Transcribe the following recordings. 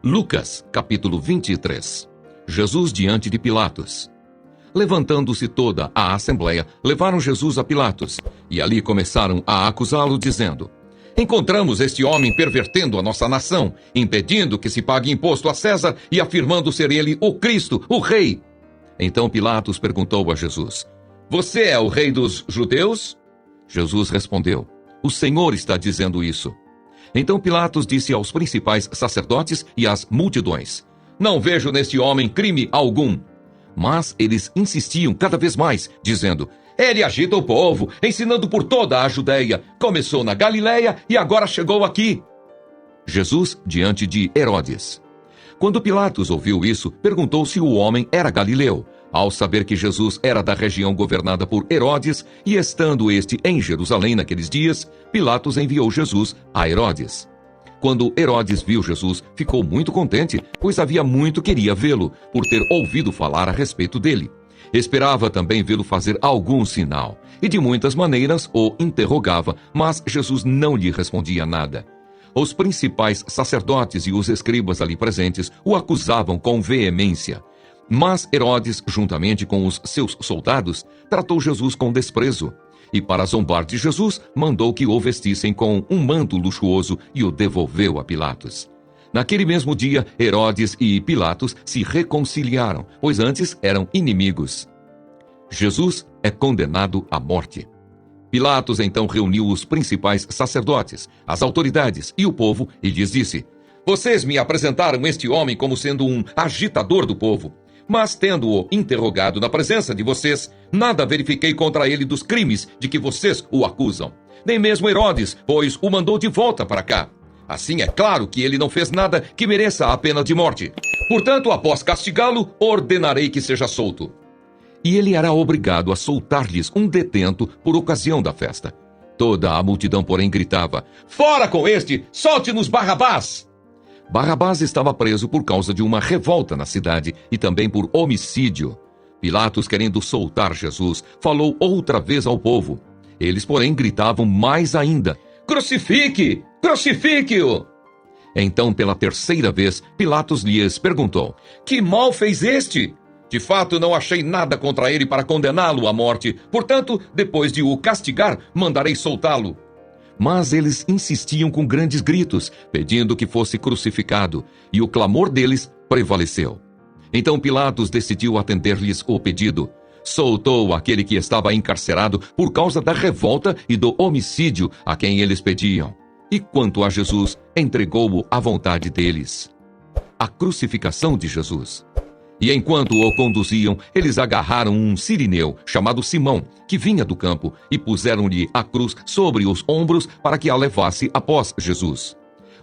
Lucas, capítulo 23. Jesus diante de Pilatos. Levantando-se toda a assembleia, levaram Jesus a Pilatos, e ali começaram a acusá-lo, dizendo: Encontramos este homem pervertendo a nossa nação, impedindo que se pague imposto a César e afirmando ser ele o Cristo, o Rei. Então Pilatos perguntou a Jesus: Você é o Rei dos judeus? Jesus respondeu: O Senhor está dizendo isso. Então Pilatos disse aos principais sacerdotes e às multidões: Não vejo neste homem crime algum. Mas eles insistiam cada vez mais, dizendo: Ele agita o povo, ensinando por toda a Judeia. Começou na Galileia e agora chegou aqui. Jesus diante de Herodes. Quando Pilatos ouviu isso, perguntou se o homem era galileu. Ao saber que Jesus era da região governada por Herodes, e estando este em Jerusalém naqueles dias, Pilatos enviou Jesus a Herodes. Quando Herodes viu Jesus, ficou muito contente, pois havia muito queria vê-lo, por ter ouvido falar a respeito dele. Esperava também vê-lo fazer algum sinal, e de muitas maneiras o interrogava, mas Jesus não lhe respondia nada. Os principais sacerdotes e os escribas ali presentes o acusavam com veemência. Mas Herodes, juntamente com os seus soldados, tratou Jesus com desprezo. E para zombar de Jesus, mandou que o vestissem com um manto luxuoso e o devolveu a Pilatos. Naquele mesmo dia, Herodes e Pilatos se reconciliaram, pois antes eram inimigos. Jesus é condenado à morte. Pilatos então reuniu os principais sacerdotes, as autoridades e o povo e lhes disse: Vocês me apresentaram este homem como sendo um agitador do povo. Mas, tendo-o interrogado na presença de vocês, nada verifiquei contra ele dos crimes de que vocês o acusam. Nem mesmo Herodes, pois o mandou de volta para cá. Assim é claro que ele não fez nada que mereça a pena de morte. Portanto, após castigá-lo, ordenarei que seja solto. E ele era obrigado a soltar-lhes um detento por ocasião da festa. Toda a multidão, porém, gritava: Fora com este! Solte-nos Barrabás! Barrabás estava preso por causa de uma revolta na cidade e também por homicídio. Pilatos, querendo soltar Jesus, falou outra vez ao povo. Eles, porém, gritavam mais ainda: Crucifique! Crucifique-o! Então, pela terceira vez, Pilatos lhes perguntou: Que mal fez este? De fato, não achei nada contra ele para condená-lo à morte. Portanto, depois de o castigar, mandarei soltá-lo. Mas eles insistiam com grandes gritos, pedindo que fosse crucificado, e o clamor deles prevaleceu. Então Pilatos decidiu atender-lhes o pedido. Soltou aquele que estava encarcerado por causa da revolta e do homicídio a quem eles pediam. E quanto a Jesus, entregou-o à vontade deles. A crucificação de Jesus. E enquanto o conduziam, eles agarraram um sirineu, chamado Simão, que vinha do campo, e puseram-lhe a cruz sobre os ombros para que a levasse após Jesus.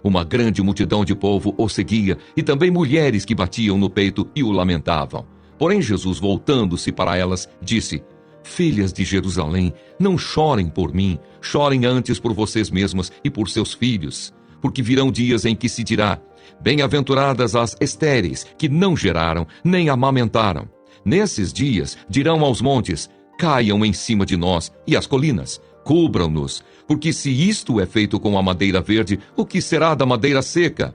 Uma grande multidão de povo o seguia, e também mulheres que batiam no peito e o lamentavam. Porém Jesus, voltando-se para elas, disse: Filhas de Jerusalém, não chorem por mim, chorem antes por vocês mesmas e por seus filhos. Porque virão dias em que se dirá: Bem-aventuradas as estéreis, que não geraram, nem amamentaram. Nesses dias dirão aos montes: Caiam em cima de nós, e às colinas: Cubram-nos, porque se isto é feito com a madeira verde, o que será da madeira seca?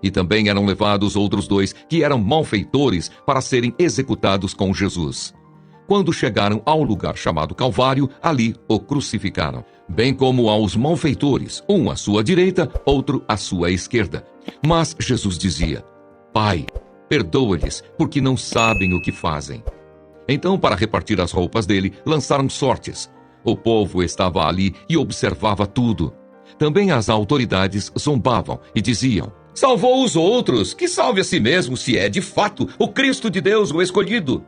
E também eram levados outros dois, que eram malfeitores, para serem executados com Jesus. Quando chegaram ao lugar chamado Calvário, ali o crucificaram, bem como aos malfeitores, um à sua direita, outro à sua esquerda. Mas Jesus dizia: Pai, perdoa-lhes, porque não sabem o que fazem. Então, para repartir as roupas dele, lançaram sortes. O povo estava ali e observava tudo. Também as autoridades zombavam e diziam: Salvou os outros, que salve a si mesmo, se é de fato o Cristo de Deus, o escolhido.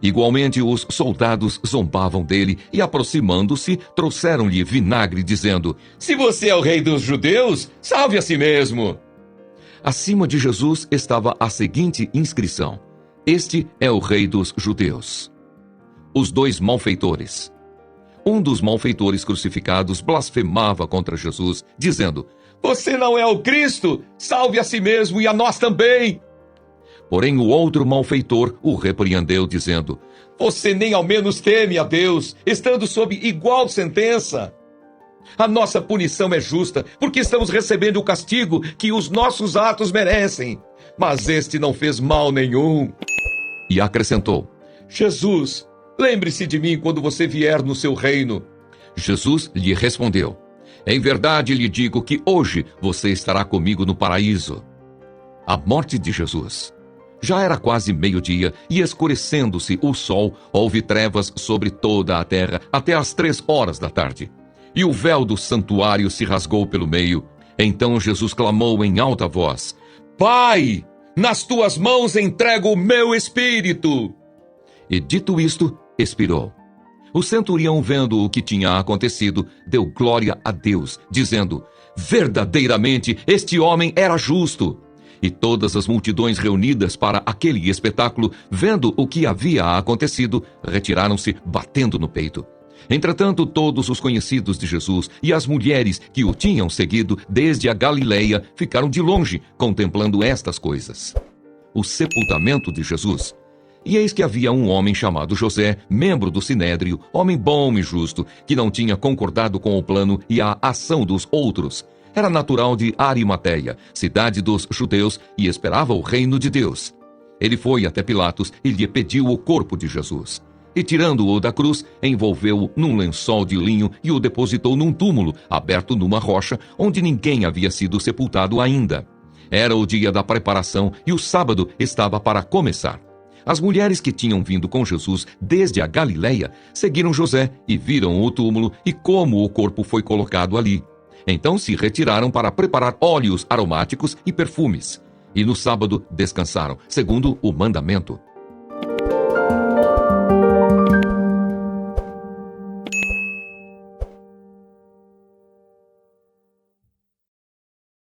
Igualmente, os soldados zombavam dele e, aproximando-se, trouxeram-lhe vinagre, dizendo: Se você é o rei dos judeus, salve a si mesmo. Acima de Jesus estava a seguinte inscrição: Este é o rei dos judeus. Os dois malfeitores. Um dos malfeitores crucificados blasfemava contra Jesus, dizendo: Você não é o Cristo, salve a si mesmo e a nós também. Porém, o outro malfeitor o repreendeu, dizendo: Você nem ao menos teme a Deus, estando sob igual sentença. A nossa punição é justa, porque estamos recebendo o castigo que os nossos atos merecem. Mas este não fez mal nenhum. E acrescentou: Jesus, lembre-se de mim quando você vier no seu reino. Jesus lhe respondeu: em verdade lhe digo que hoje você estará comigo no paraíso. A morte de Jesus. Já era quase meio-dia, e escurecendo-se o sol, houve trevas sobre toda a terra até às 3 horas da tarde. E o véu do santuário se rasgou pelo meio. Então Jesus clamou em alta voz: Pai, nas tuas mãos entrego o meu espírito. E dito isto, expirou. O centurião, vendo o que tinha acontecido, deu glória a Deus, dizendo: verdadeiramente este homem era justo. E todas as multidões reunidas para aquele espetáculo, vendo o que havia acontecido, retiraram-se batendo no peito. Entretanto, todos os conhecidos de Jesus e as mulheres que o tinham seguido desde a Galileia ficaram de longe contemplando estas coisas. O sepultamento de Jesus. E eis que havia um homem chamado José, membro do Sinédrio, homem bom e justo, que não tinha concordado com o plano e a ação dos outros. Era natural de Arimateia, cidade dos judeus, e esperava o reino de Deus. Ele foi até Pilatos e lhe pediu o corpo de Jesus. E tirando-o da cruz, envolveu-o num lençol de linho e o depositou num túmulo, aberto numa rocha, onde ninguém havia sido sepultado ainda. Era o dia da preparação e o sábado estava para começar. As mulheres que tinham vindo com Jesus desde a Galileia seguiram José e viram o túmulo e como o corpo foi colocado ali. Então se retiraram para preparar óleos aromáticos e perfumes. E no sábado descansaram, segundo o mandamento.